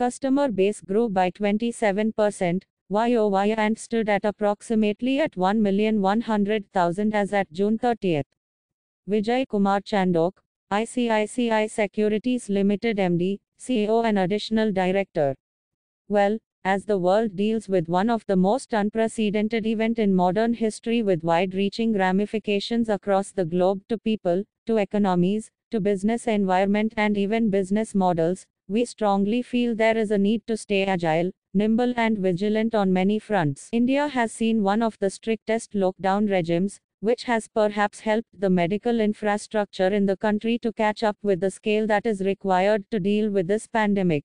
customer base grew by 27% YoY and stood at approximately at 1,100,000 as at June 30th. Vijay Kumar Chandok, ICICI Securities Limited MD, CEO and Additional Director. Well, as the world deals with one of the most unprecedented event in modern history with wide-reaching ramifications across the globe to people, to economies, to business environment and even business models, we strongly feel there is a need to stay agile, nimble and vigilant on many fronts. India has seen one of the strictest lockdown regimes, which has perhaps helped the medical infrastructure in the country to catch up with the scale that is required to deal with this pandemic.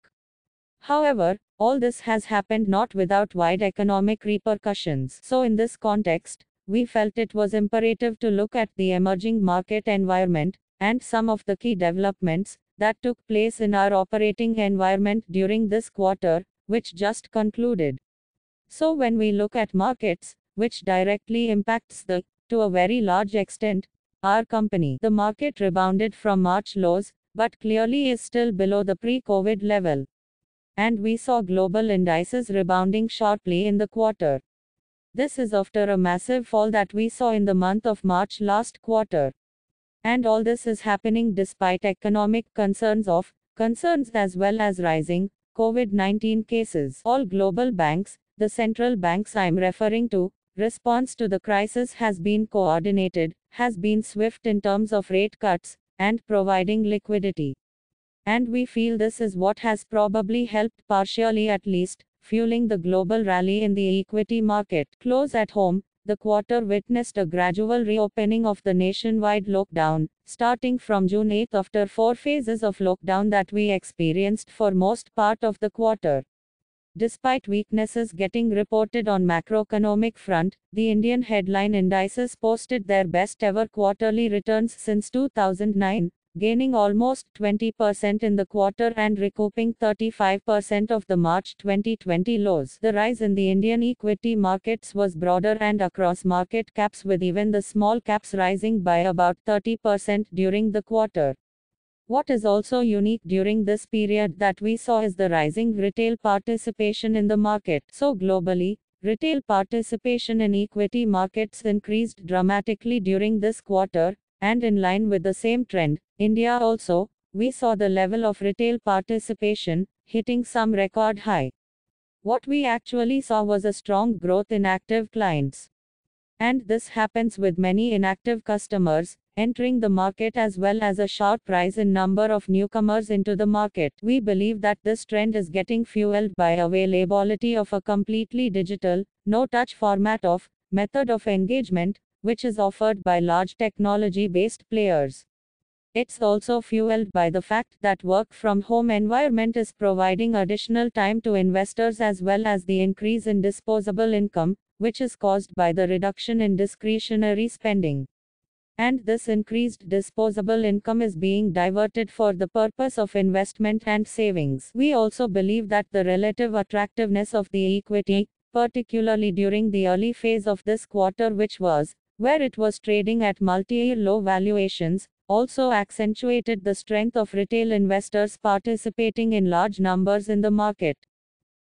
However, all this has happened not without wide economic repercussions. So in this context, we felt it was imperative to look at the emerging market environment, and some of the key developments that took place in our operating environment during this quarter, which just concluded. So when we look at markets, which directly impacts to a very large extent, our company, the market rebounded from March lows, but clearly is still below the pre-COVID level. And we saw global indices rebounding sharply in the quarter. This is after a massive fall that we saw in the month of March last quarter. And all this is happening despite economic concerns as well as rising COVID-19 cases. All global banks, the central banks I'm referring to, response to the crisis has been coordinated, has been swift in terms of rate cuts, and providing liquidity. And we feel this is what has probably helped partially at least, fueling the global rally in the equity market. Close at home, the quarter witnessed a gradual reopening of the nationwide lockdown, starting from June 8 after 4 phases of lockdown that we experienced for most part of the quarter. Despite weaknesses getting reported on macroeconomic front, the Indian headline indices posted their best ever quarterly returns since 2009, gaining almost 20% in the quarter and recouping 35% of the March 2020 lows. The rise in the Indian equity markets was broader and across market caps, with even the small caps rising by about 30% during the quarter. What is also unique during this period that we saw is the rising retail participation in the market. So globally, retail participation in equity markets increased dramatically during this quarter, and in line with the same trend, India also, we saw the level of retail participation hitting some record high. What we actually saw was a strong growth in active clients. And this happens with many inactive customers entering the market as well as a sharp rise in number of newcomers into the market. We believe that this trend is getting fueled by availability of a completely digital, no-touch format of method of engagement, which is offered by large technology-based players. It's also fueled by the fact that work from home environment is providing additional time to investors as well as the increase in disposable income, which is caused by the reduction in discretionary spending. And this increased disposable income is being diverted for the purpose of investment and savings. We also believe that the relative attractiveness of the equity, particularly during the early phase of this quarter, which was where it was trading at multi-year low valuations, also accentuated the strength of retail investors participating in large numbers in the market.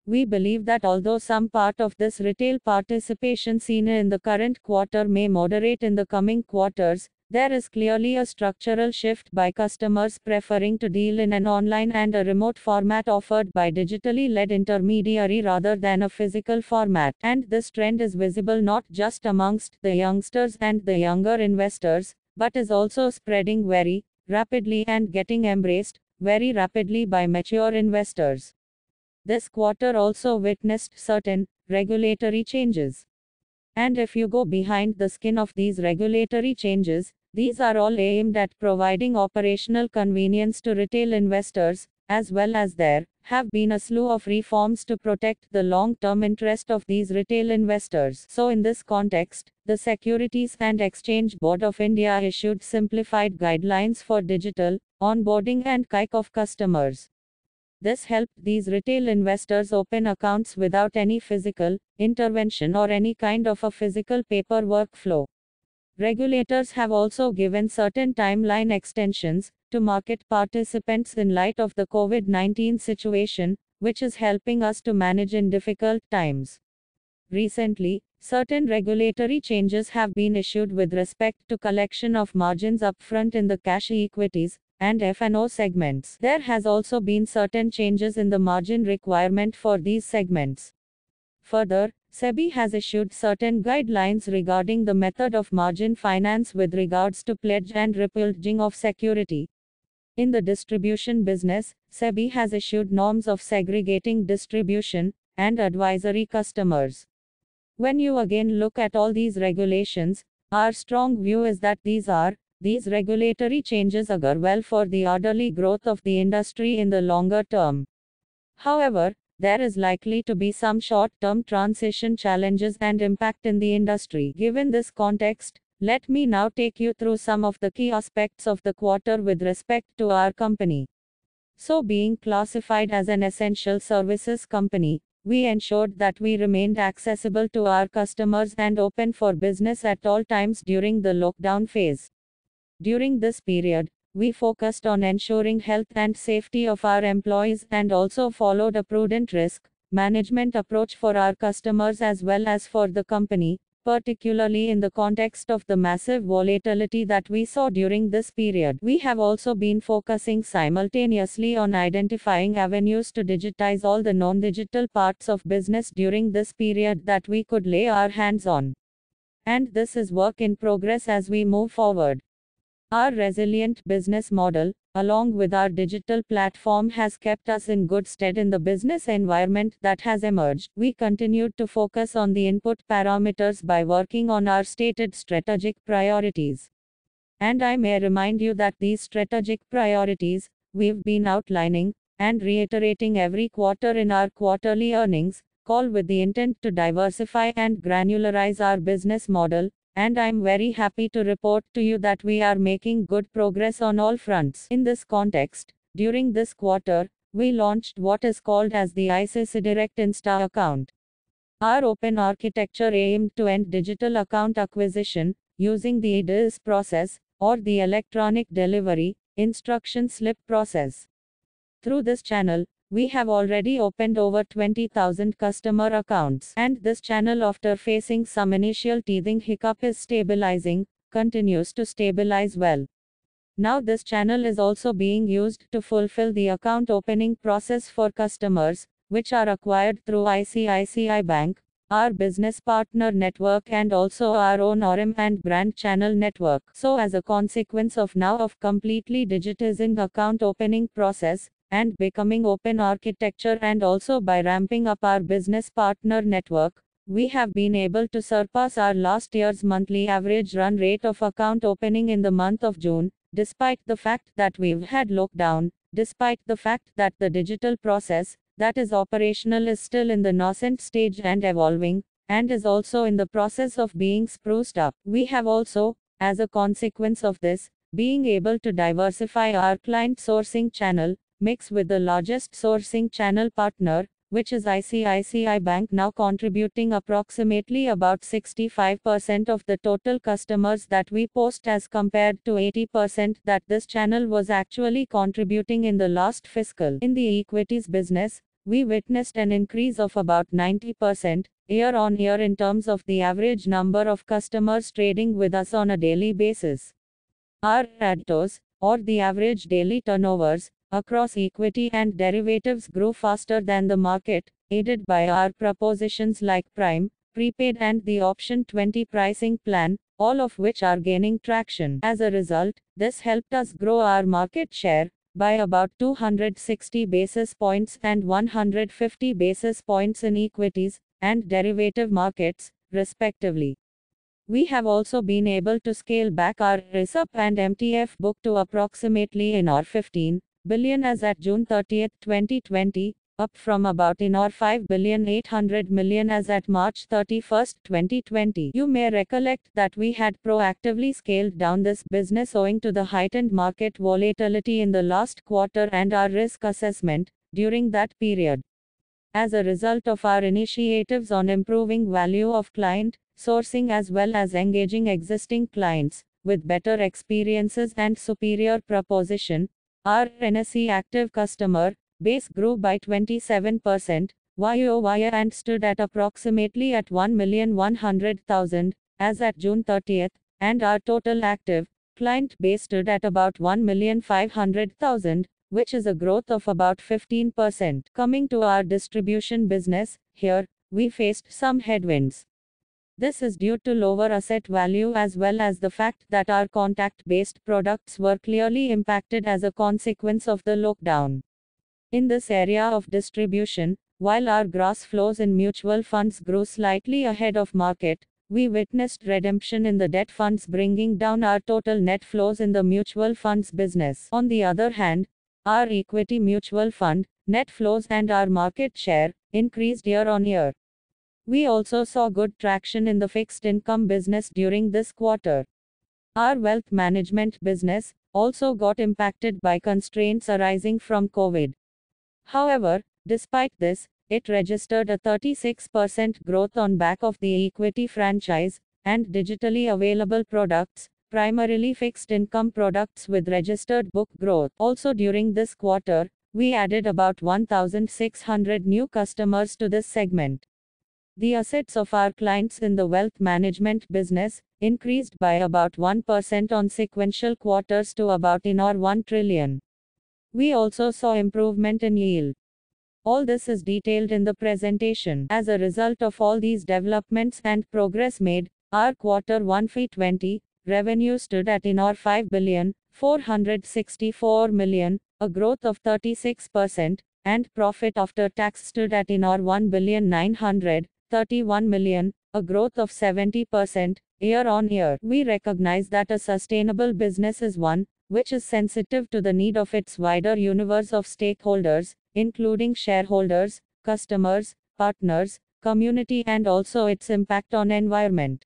We believe that although some part of this retail participation seen in the current quarter may moderate in the coming quarters, there is clearly a structural shift by customers preferring to deal in an online and a remote format offered by digitally led intermediary rather than a physical format. And this trend is visible not just amongst the youngsters and the younger investors, but is also spreading very rapidly and getting embraced very rapidly by mature investors. This quarter also witnessed certain regulatory changes. And if you go behind the skin of these regulatory changes, these are all aimed at providing operational convenience to retail investors, as well as there have been a slew of reforms to protect the long-term interest of these retail investors. So in this context, the Securities and Exchange Board of India issued simplified guidelines for digital onboarding and kick of customers. This helped these retail investors open accounts without any physical intervention or any kind of a physical paperwork flow. Regulators have also given certain timeline extensions to market participants in light of the COVID-19 situation, which is helping us to manage in difficult times. Recently, certain regulatory changes have been issued with respect to collection of margins upfront in the cash equities and F&O segments. There has also been certain changes in the margin requirement for these segments. Further, SEBI has issued certain guidelines regarding the method of margin finance with regards to pledge and repledging of security. In the distribution business, SEBI has issued norms of segregating distribution and advisory customers. When you again look at all these regulations, our strong view is that these regulatory changes augur well for the orderly growth of the industry in the longer term. However, there is likely to be some short-term transition challenges and impact in the industry. Given this context, let me now take you through some of the key aspects of the quarter with respect to our company. So, being classified as an essential services company, we ensured that we remained accessible to our customers and open for business at all times during the lockdown phase. During this period, we focused on ensuring health and safety of our employees and also followed a prudent risk management approach for our customers as well as for the company, particularly in the context of the massive volatility that we saw during this period. We have also been focusing simultaneously on identifying avenues to digitize all the non-digital parts of business during this period that we could lay our hands on. And this is work in progress as we move forward. Our resilient business model, along with our digital platform, has kept us in good stead in the business environment that has emerged. We continued to focus on the input parameters by working on our stated strategic priorities. And I may remind you that these strategic priorities, we've been outlining and reiterating every quarter in our quarterly earnings call with the intent to diversify and granularize our business model. And I'm very happy to report to you that we are making good progress on all fronts. In this context, during this quarter, we launched what is called as the ICICI Direct Insta account. Our open architecture aimed to end digital account acquisition, using the EDIS process, or the electronic delivery, instruction slip process. Through this channel, we have already opened over 20,000 customer accounts. And this channel, after facing some initial teething hiccup, is stabilizing, continues to stabilize well. Now this channel is also being used to fulfill the account opening process for customers, which are acquired through ICICI Bank, our business partner network and also our own RM and brand channel network. So as a consequence of completely digitizing account opening process, and becoming open architecture and also by ramping up our business partner network, we have been able to surpass our last year's monthly average run rate of account opening in the month of June, despite the fact that we've had lockdown, despite the fact that the digital process, that is operational, is still in the nascent stage and evolving, and is also in the process of being spruced up. We have also, as a consequence of this, being able to diversify our client sourcing channel, mix with the largest sourcing channel partner, which is ICICI Bank, now contributing approximately about 65% of the total customers that we post as compared to 80% that this channel was actually contributing in the last fiscal. In the equities business, we witnessed an increase of about 90% year on year in terms of the average number of customers trading with us on a daily basis. Our ADTOs, or the average daily turnovers, across equity and derivatives grew faster than the market, aided by our propositions like Prime, Prepaid and the Option 20 pricing plan, all of which are gaining traction. As a result, this helped us grow our market share by about 260 basis points and 150 basis points in equities and derivative markets, respectively. We have also been able to scale back our RISUP and MTF book to approximately INR 15 billion as at June 30, 2020, up from about INR 5,800 million as at March 31, 2020. You may recollect that we had proactively scaled down this business owing to the heightened market volatility in the last quarter and our risk assessment during that period. As a result of our initiatives on improving value of client sourcing as well as engaging existing clients with better experiences and superior proposition, our NSE active customer base grew by 27% YoY and stood at approximately at 1,100,000 as at June 30th, and our total active client base stood at about 1,500,000, which is a growth of about 15%. Coming to our distribution business, here, we faced some headwinds. This is due to lower asset value as well as the fact that our contact-based products were clearly impacted as a consequence of the lockdown. In this area of distribution, while our gross flows in mutual funds grew slightly ahead of market, we witnessed redemption in the debt funds, bringing down our total net flows in the mutual funds business. On the other hand, our equity mutual fund net flows and our market share increased year on year. We also saw good traction in the fixed income business during this quarter. Our wealth management business also got impacted by constraints arising from COVID. However, despite this, it registered a 36% growth on back of the equity franchise and digitally available products, primarily fixed income products with registered book growth. Also during this quarter, we added about 1,600 new customers to this segment. The assets of our clients in the wealth management business increased by about 1% on sequential quarters to about ₹1 trillion. We also saw improvement in yield. All this is detailed in the presentation. As a result of all these developments and progress made, our Q1 FY20 revenue stood at ₹5,464 million, a growth of 36%, and profit after tax stood at ₹1,931 million, a growth of 70%, year on year. We recognize that a sustainable business is one which is sensitive to the need of its wider universe of stakeholders, including shareholders, customers, partners, community, and also its impact on environment.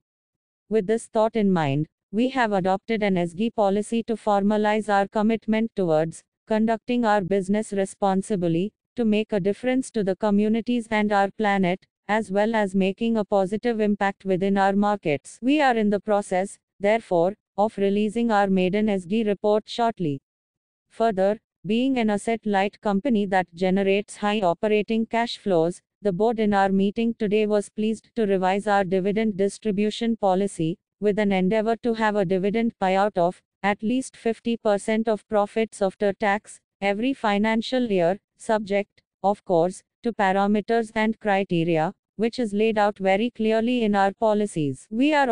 With this thought in mind, we have adopted an ESG policy to formalize our commitment towards conducting our business responsibly, to make a difference to the communities and our planet, as well as making a positive impact within our markets. We are in the process, therefore, of releasing our maiden ESG report shortly. Further, being an asset-light company that generates high operating cash flows, the board in our meeting today was pleased to revise our dividend distribution policy, with an endeavor to have a dividend payout of at least 50% of profits after tax every financial year, subject, of course, to parameters and criteria, which is laid out very clearly in our policies. We have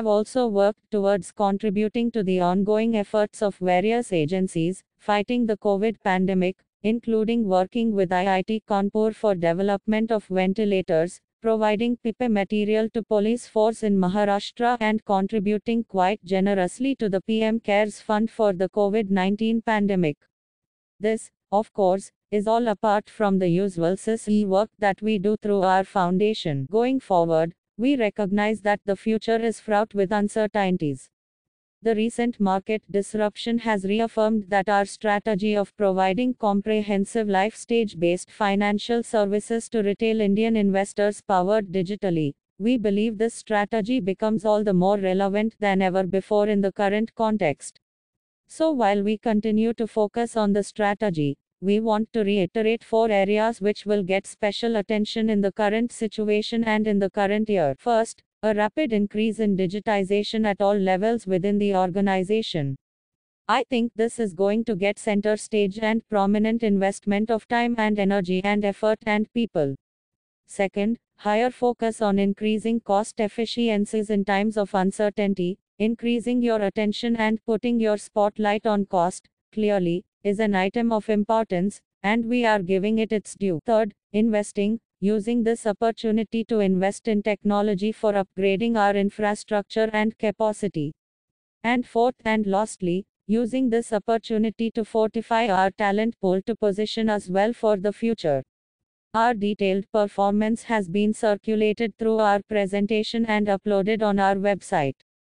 also worked towards contributing to the ongoing efforts of various agencies fighting the COVID pandemic, including working with IIT Kanpur for development of ventilators, providing PPE material to police force in Maharashtra, and contributing quite generously to the PM CARES Fund for the COVID-19 pandemic. This, of course, is all apart from the usual CSR work that we do through our foundation. Going forward, we recognize that the future is fraught with uncertainties. The recent market disruption has reaffirmed that our strategy of providing comprehensive life stage-based financial services to retail Indian investors powered digitally. We believe this strategy becomes all the more relevant than ever before in the current context. So while we continue to focus on the strategy, we want to reiterate 4 areas which will get special attention in the current situation and in the current year. First, a rapid increase in digitization at all levels within the organization. I think this is going to get center stage and prominent investment of time and energy and effort and people. Second, higher focus on increasing cost efficiencies in times of uncertainty. Increasing your attention and putting your spotlight on cost, clearly, is an item of importance, and we are giving it its due. Third, investing, using this opportunity to invest in technology for upgrading our infrastructure and capacity. And fourth and lastly, using this opportunity to fortify our talent pool to position us well for the future. Our detailed performance has been circulated through our presentation and uploaded on our website.